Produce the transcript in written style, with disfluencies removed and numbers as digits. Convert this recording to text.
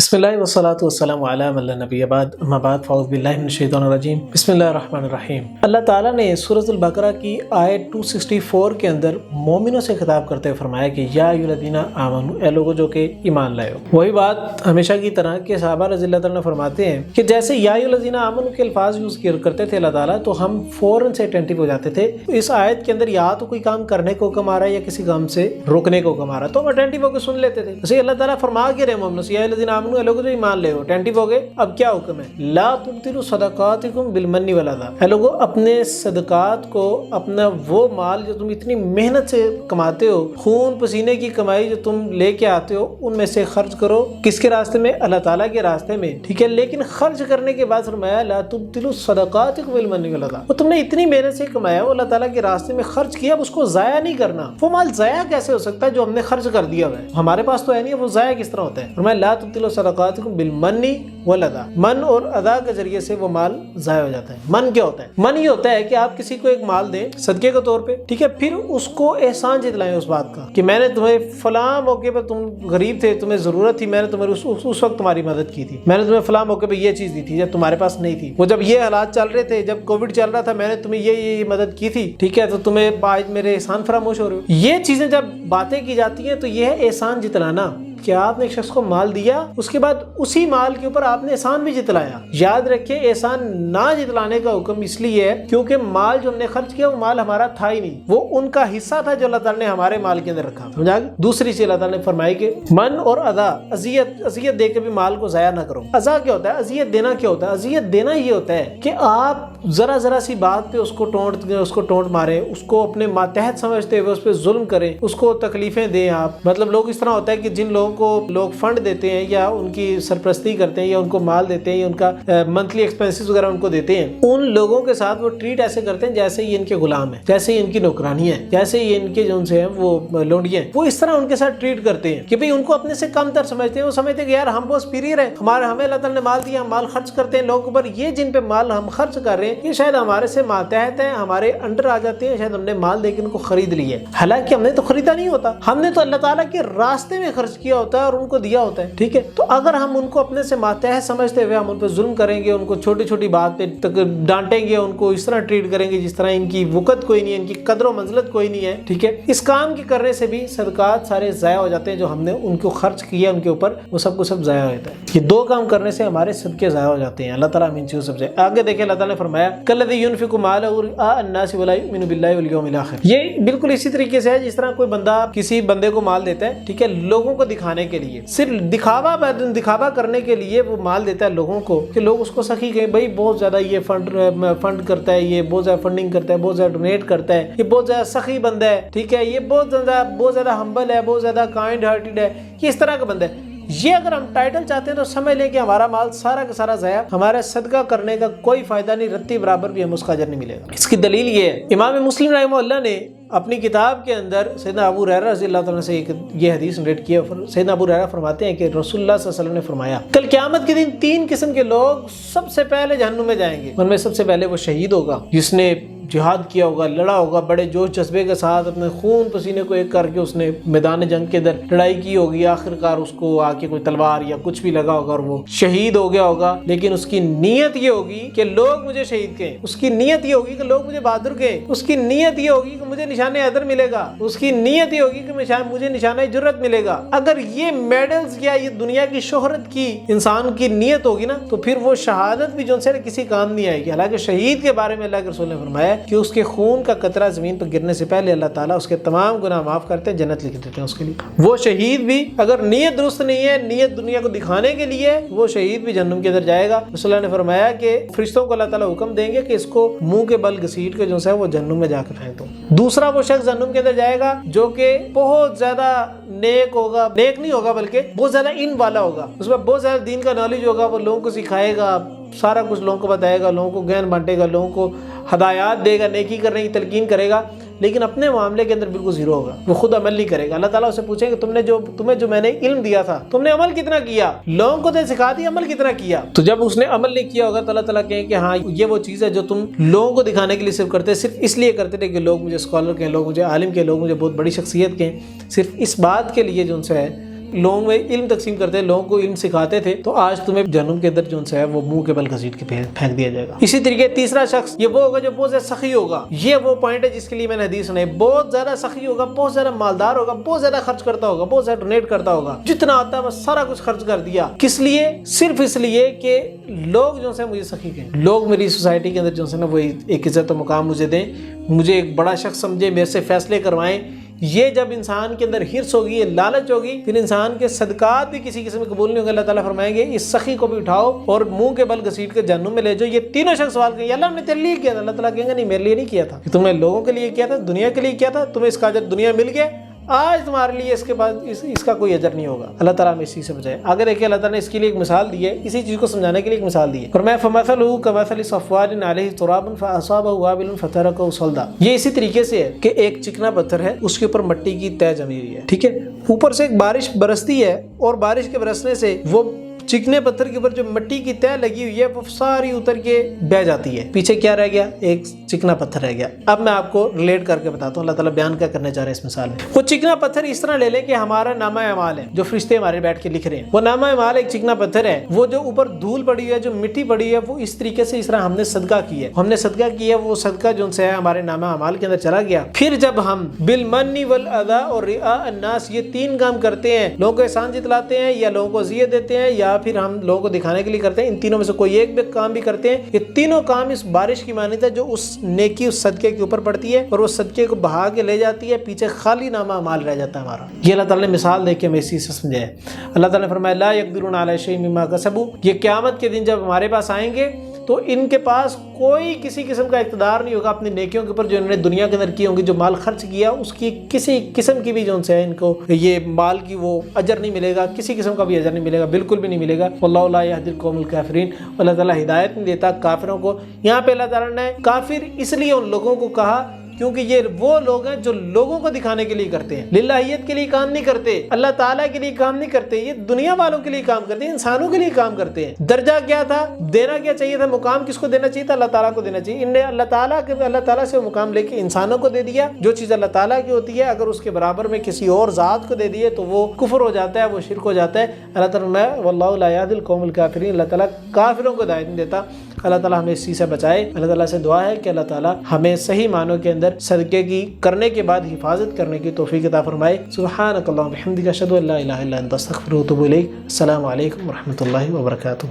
بسم اللہ والصلاۃ والسلام علی من لا نبی بعد اما بعد فاعوذ باللہ من الشیطان الرجیم بسم اللہ الرحمن الرحیم۔ اللہ تعالیٰ نے سورۃ البقرہ کی آیت 264 کے اندر مومنوں سے خطاب کرتے ہوئے فرمایا کہ یا ایھا الذین آمنوا، اے لوگوں جو کہ ایمان لائے ہو۔ وہی بات ہمیشہ کی طرح کہ صحابہ رضی اللہ تعالیٰ فرماتے ہیں کہ جیسے یا ایھا الذین آمنوا کے الفاظ یوز کرتے تھے اللہ تعالیٰ تو ہم فوراً سے اٹینٹو ہو جاتے تھے۔ اس آیت کے اندر یا تو کوئی کام کرنے کو حکم آ رہا ہے یا کسی کام سے روکنے کو حکم آ رہا ہے تو ہم اٹینٹو ہو کے سن لیتے تھے۔ اسے اللہ تعالیٰ فرما کے رہے مومنوں سے یا ایھا الذین آمنوا، لوگوں جو ایمان لے ہو، اٹینٹو ہو گئے۔ اب کیا حکم ہے؟ لا تبطلوا صدقاتکم بالمن والاذی، اے لوگوں اپنے صدقات کو، اپنا وہ مال جو تم اتنی محنت سے کماتے ہو، خون پسینے کی کمائی جو تم لے کے آتے ہو، ان میں سے خرچ کرو۔ کس کے راستے میں؟ اللہ تعالیٰ کے راستے میں، ٹھیک ہے۔ لیکن خرچ کرنے کے بعد فرمایا لا تبطلوا صدقاتکم بالمن والاذی، وہ تم نے اتنی محنت سے کمایا وہ اللہ تعالیٰ کے راستے میں خرچ کیا، اب اس کو ضائع نہیں کرنا۔ وہ مال ضائع کیسے ہو سکتا ہے جو ہم نے خرچ کر دیا ہے؟ ہمارے پاس تو ہے نہیں، وہ ضائع کس طرح ہوتا ہے؟ فرمایا لا تبطلوا صدقاتکم بالمن والاذی، من اور ادا کے ذریعے سے وہ مال ضائع ہو جاتا ہے۔ من کیا ہوتا ہے؟ من یہ ہوتا ہے کہ آپ کسی کو ایک مال دیں صدقے کے طور پہ، ٹھیک ہے، پھر اس کو احسان جتلائیں اس بات کا کہ میں نے تمہیں فلاں موقع پہ، تم غریب تھے، تمہیں ضرورت تھی، میں نے تمہیں اس وقت تمہاری مدد کی تھی، میں نے تمہیں فلاں موقع پہ یہ چیز دی تھی جب تمہارے پاس نہیں تھی، وہ جب یہ حالات چل رہے تھے، جب کووڈ چل رہا تھا، میں نے تمہیں یہ مدد کی تھی، ٹھیک ہے، تو تمہیں آج میرے احسان فراموش ہو رہے ہو۔ یہ چیزیں جب باتیں کی جاتی ہیں تو یہ ہے احسان جتلانا کہ آپ نے ایک شخص کو مال دیا، اس کے بعد اسی مال کے اوپر آپ نے احسان بھی جتلایا۔ یاد رکھیں احسان نہ جتلانے کا حکم اس لیے ہے کیونکہ مال جو ہم نے خرچ کیا وہ مال ہمارا تھا ہی نہیں، وہ ان کا حصہ تھا جو اللہ تعالیٰ نے ہمارے مال کے اندر رکھا، سمجھا؟ دوسری چیز اللہ تعالیٰ نے فرمائی کہ من اور ادا، اذیت دے کے بھی مال کو ضائع نہ کرو۔ اذا کیا ہوتا ہے؟ اذیت دینا کیا ہوتا ہے؟ اذیت دینا یہ ہوتا ہے کہ آپ ذرا سی بات پہ اس کو ٹونٹ ماریں، اس کو اپنے ماتحت سمجھتے ہوئے اس پہ ظلم کریں، اس کو تکلیفیں دیں آپ۔ مطلب لوگ اس طرح ہوتا ہے کہ جن لوگوں کو لوگ فنڈ دیتے ہیں یا ان کی سرپرستی کرتے ہیں یا ان کو مال دیتے ہیں یا ان کا منتھلی ایکسپینسز وغیرہ ان کو دیتے ہیں، ان لوگوں کے ساتھ وہ ٹریٹ ایسے کرتے ہیں جیسے یہ ان کے غلام ہیں، جیسے ان کی نوکرانی ہے، جیسے یہ ان کے جو ان سے ہیں وہ لونڈیاں ہیں۔ وہ اس طرح ان کے ساتھ ٹریٹ کرتے ہیں کہ بھئی ان کو اپنے سے کم تر سمجھتے ہیں۔ وہ سمجھتے ہیں کہ یار ہم بہت سپیریئر ہیں، ہمیں اللہ تعالیٰ نے مال دیا، ہم مال خرچ کرتے ہیں لوگوں پر، یہ جن پہ مال ہم خرچ کر رہے ہیں یہ شاید ہمارے سے ماتحت ہیں، ہمارے انڈر آ جاتے ہیں، شاید ہم نے مال دے کے ان کو خرید لیا ہے، حالانکہ ہم نے تو خریدا نہیں ہوتا، ہم نے تو اللہ تعالیٰ کے راستے میں خرچ کیا ہوتا ہے اور ان کو دیا ہوتا ہے، ٹھیک ہے۔ تو اگر ہم ان کو اپنے سے ماتحت سمجھتے ہوئے ہم ان پہ ظلم کریں گے، ان کو چھوٹی چھوٹی بات پہ ڈانٹیں گے، ان کو اس طرح ٹریٹ کریں گے جس طرح ان کی وقت کوئی نہیں ہے، ان کی قدر و منزلت کوئی نہیں ہے، ٹھیک ہے، اس کام کے کرنے سے بھی صدقات سارے ضائع ہو جاتے ہیں جو ہم نے ان کو خرچ کیا ان کے اوپر، وہ سب کو سب ضائع ہو جاتا ہے۔ یہ دو کام کرنے سے ہمارے صدقے ضائع ہو جاتے ہیں۔ اللہ تعالیٰ ہمیں ان چیزوں سے بچائے۔ آگے دیکھیں اللہ تعالیٰ نے فرمایا کالذی ینفق مالہ رئاء الناس ولا یؤمن باللہ والیوم الآخر، یہ بالکل اسی طریقے سے ہے جس طرح کوئی بندہ کسی بندے کو مال دیتا ہے، ٹھیک ہے، لوگوں کو دکھانے کے لیے، صرف دکھاوا کرنے کے لیے وہ مال دیتا ہے لوگوں کو کہ لوگ اس کو سخی کہیں بھائی بہت زیادہ یہ فنڈ کرتا ہے، یہ بہت زیادہ فنڈنگ کرتا ہے، بہت زیادہ ڈونیٹ کرتا ہے، یہ بہت زیادہ سخی بندہ ہے، ٹھیک ہے، یہ بہت زیادہ ہمبل ہے، بہت زیادہ کائنڈ ہارٹڈ ہے، یہ اس طرح کا بندہ ہے۔ یہ اگر ہم ٹائٹل چاہتے ہیں تو سمجھ لیں کہ ہمارا مال سارا کا سارا ضائع، ہمارا صدقہ کرنے کا کوئی فائدہ نہیں، رتی برابر بھی ہم اس کا اجر نہیں ملے گا۔ اس کی دلیل یہ ہے، امام مسلم رحمہ اللہ نے اپنی کتاب کے اندر سیدنا ابو ہریرہ رضی اللہ تعالیٰ سے یہ حدیث نریٹ کیا۔ سیدنا ابو ہریرہ فرماتے ہیں کہ رسول اللہ صلی اللہ علیہ وسلم نے فرمایا کل قیامت کے دن 3 قسم کے لوگ سب سے پہلے جہنم میں جائیں گے۔ ان میں سب سے پہلے وہ شہید ہوگا جس نے جہاد کیا ہوگا، لڑا ہوگا، بڑے جوش جذبے کے ساتھ اپنے خون پسینے کو ایک کر کے اس نے میدان جنگ کے اندر لڑائی کی ہوگی، آخرکار اس کو آ کے کوئی تلوار یا کچھ بھی لگا ہوگا اور وہ شہید ہو گیا ہوگا، لیکن اس کی نیت یہ ہوگی کہ لوگ مجھے شہید کہیں، اس کی نیت یہ ہوگی کہ لوگ مجھے بہادر کہیں، اس کی نیت یہ ہوگی کہ مجھے نشان حیدر ملے گا، اس کی نیت یہ ہوگی کہ مجھے نشانہ جرت ملے گا۔ اگر یہ میڈلز یا یہ دنیا کی شہرت کی انسان کی نیت ہوگی نا تو پھر وہ شہادت بھی جو ان سے کسی کام نہیں آئے گی۔ حالانکہ شہید کے بارے میں اللہ کے رسول نے فرمایا کہ اس کے خون کا قطرہ زمین پر گرنے سے پہلے اللہ تعالیٰ اس کے تمام گناہ معاف کرتے ہیں، جنت لکھ دیتے ہیں اس کے لیے۔ وہ شہید بھی اگر نیت درست نہیں ہے، نیت دنیا کو دکھانے کے لیے، وہ شہید بھی جہنم کے اندر جائے گا۔ رسول اللہ نے فرمایا کہ فرشتوں کو اللہ تعالیٰ حکم دیں گے کہ اس کو منہ کے بل گھسیٹ کے جو ہے وہ جہنم میں جا کے پھینک دو۔ دوسرا وہ شخص جہنم کے اندر جائے گا جو کہ بہت زیادہ نیک ہوگا، نیک نہیں ہوگا بلکہ بہت زیادہ علم والا ہوگا، اس میں بہت زیادہ دین کا نالج ہوگا، وہ لوگوں کو سکھائے گا، سارا کچھ لوگوں کو بتائے گا، لوگوں کو گیان بانٹے گا، لوگوں کو ہدایات دے گا، نیکی کرنے کی تلقین کرے گا، لیکن اپنے معاملے کے اندر بالکل زیرو ہوگا، وہ خود عمل نہیں کرے گا۔ اللہ تعالیٰ اسے پوچھیں کہ تمہیں جو میں نے علم دیا تھا تم نے عمل کتنا کیا، لوگوں کو سکھا دیا، عمل کتنا کیا؟ تو جب اس نے عمل نہیں کیا ہوگا تو اللہ تعالیٰ کہیں کہ ہاں یہ وہ چیز ہے جو تم لوگوں کو دکھانے کے لیے صرف کرتے، صرف اس لیے کرتے تھے کہ لوگ مجھے اسکالر کہیں، لوگ مجھے عالم کہیں، لوگ مجھے بہت بڑی شخصیت کہیں، صرف اس بات کے لیے جو ان سے ہے لوگوں میں علم تقسیم کرتے، لوگوں کو علم سکھاتے تھے، تو آج تمہیں جہنم کے اندر جو ہے وہ منہ کے بل گھسیٹ کے پھینک دیا جائے گا۔ اسی طریقے تیسرا شخص یہ وہ ہوگا جو بہت زیادہ سخی ہوگا، یہ وہ پوائنٹ ہے جس کے لیے میں نے حدیث سنائی، بہت زیادہ سخی ہوگا، بہت زیادہ مالدار ہوگا، بہت زیادہ خرچ کرتا ہوگا، بہت زیادہ ڈونیٹ کرتا ہوگا، جتنا آتا ہے بس سارا کچھ خرچ کر دیا۔ کس لیے؟ صرف اس لیے کہ لوگ جو ہے مجھے سخی کہیں، لوگ میری سوسائٹی کے اندر جو ہے نا وہ ایک عزت و مقام مجھے دیں، مجھے ایک بڑا شخص سمجھے، میرے سے فیصلے کروائیں۔ یہ جب انسان کے اندر حرص ہوگی، یہ لالچ ہوگی، پھر انسان کے صدقات بھی کسی قسم میں قبول نہیں ہوں گے۔ اللہ تعالیٰ فرمائیں گے اس سخی کو بھی اٹھاؤ اور منہ کے بل گھسیٹ کے جہنم میں لے جاؤ۔ یہ تینوں شخص سوال کریں، اللہ ہم نے تیرے لیے کیا تھا، اللہ تعالیٰ کہیں گے نہیں میرے لیے نہیں کیا تھا، تمہیں لوگوں کے لیے کیا تھا، دنیا کے لیے کیا تھا، تمہیں اس کا اجر دنیا مل گیا، آج تمہارے لیے اس کے بعد اس کا کوئی اجر نہیں ہوگا۔ اللہ تعالیٰ ہمیں اسی سے بچائے۔ آگے دیکھیں اللہ تعالیٰ نے اس کے لیے ایک مثال دی ہے، اسی چیز کو سمجھانے کے لیے ایک مثال دی ہے، فرمایا فَمَثَلُهُ كَمَثَلِ صَفْوَانٍ عَلَيْهِ تُرَابٌ فَأَصَابَهُ وَابِلٌ فَتَرَكَهُ صَلْدًا۔ یہ اسی طریقے سے ہے کہ ایک چکنا پتھر ہے، اس کے اوپر مٹی کی تہ جمی ہوئی ہے، ٹھیک ہے، اوپر سے ایک بارش برستی ہے اور بارش کے برسنے سے وہ چکنے پتھر کے اوپر جو مٹی کی تہ لگی ہوئی ہے وہ ساری اتر کے بہہ جاتی ہے، پیچھے کیا رہ گیا؟ ایک چکنا پتھر رہ گیا۔ اب میں آپ کو ریلیٹ کر کے بتاتا ہوں اللہ تعالیٰ بیان کیا کرنا چاہ رہے ہیں اس مثال میں۔ وہ چکنا پتھر اس طرح لے لیں کہ ہمارا نامہ اعمال ہے، جو فرشتے ہمارے بیٹھ کے لکھ رہے ہیں، وہ نامہ اعمال ایک چکنا پتھر ہے، وہ جو اوپر دھول پڑی ہے، جو مٹی پڑی ہے، وہ اس طریقے سے اس طرح ہم نے صدقہ کیا ہے، ہم نے صدقہ کیا، وہ صدقہ جو ہے ہمارے نامہ اعمال کے اندر چلا گیا۔ پھر جب ہم بالمن والاذى اور رعاء الناس یہ تین کام کرتے ہیں، لوگوں کو احسان جتلاتے ہیں یا لوگوں کو اذیت دیتے ہیں یا پھر ہم لوگوں کو دکھانے کے لیے کرتے ہیں، ان تینوں میں سے کوئی ایک بھی کام بھی کرتے ہیں، یہ تینوں کام اس بارش کی مانند ہے جو اس نیکی اس صدقے کے اوپر پڑتی ہے اور وہ صدقے کو بہا کے لے جاتی ہے، پیچھے خالی نامہ اعمال رہ جاتا ہے ہمارا۔ یہ اللہ تعالیٰ نے مثال دے کے ہمیں اسی سے سمجھایا ہے۔ اللہ تعالیٰ نے فرمایا لا یقدرون علی شیء مما کسبوا، یہ قیامت کے دن جب ہمارے پاس آئیں گے تو ان کے پاس کوئی کسی قسم کا اقتدار نہیں ہوگا اپنی نیکیوں کے اوپر جو انہوں نے دنیا کے اندر کی ہوں گی، جو مال خرچ کیا اس کی کسی قسم کی بھی جو ان سے ہے ان کو یہ مال کی وہ اجر نہیں ملے گا، کسی قسم کا بھی اجر نہیں ملے گا، بالکل بھی نہیں ملے گا۔ واللہ لا یہدی القوم الکافرین، اللہ تعالیٰ ہدایت نہیں دیتا کافروں کو۔ یہاں پہ اللہ تعالیٰ نے کافر اس لیے ان لوگوں کو کہا کیونکہ یہ وہ لوگ ہیں جو لوگوں کو دکھانے کے لیے کرتے ہیں، للہیت کے لیے کام نہیں کرتے، اللہ تعالیٰ کے لیے کام نہیں کرتے، یہ دنیا والوں کے لیے کام کرتے ہیں، انسانوں کے لیے کام کرتے ہیں۔ درجہ کیا تھا؟ دینا کیا چاہیے تھا؟ مقام کس کو دینا چاہیے تھا؟ اللہ تعالیٰ کو دینا چاہیے۔ ان نے اللہ تعالیٰ سے وہ مقام لے کے انسانوں کو دے دیا۔ جو چیز اللہ تعالیٰ کی ہوتی ہے اگر اس کے برابر میں کسی اور ذات کو دے دیے تو وہ کفر ہو جاتا ہے، وہ شرک ہو جاتا ہے۔ اللہ تعالیٰ میں واللہ لا یہدی القوم الکافرین، اللہ تعالیٰ کافروں کو ہدایت نہیں دیتا۔ اللہ تعالیٰ ہمیں اس چیز سے بچائے۔ اللہ تعالیٰ سے دعا ہے کہ اللہ تعالیٰ ہمیں صحیح معنوں کے اندر صدقے کی کرنے کے بعد حفاظت کرنے کی توفیق عطا فرمائے۔ سبحانک اللہم وبحمدک اشہد ان لا الہ الا انت استغفرک و اتوب الیک۔ السلام علیکم ورحمۃ اللہ وبرکاتہ۔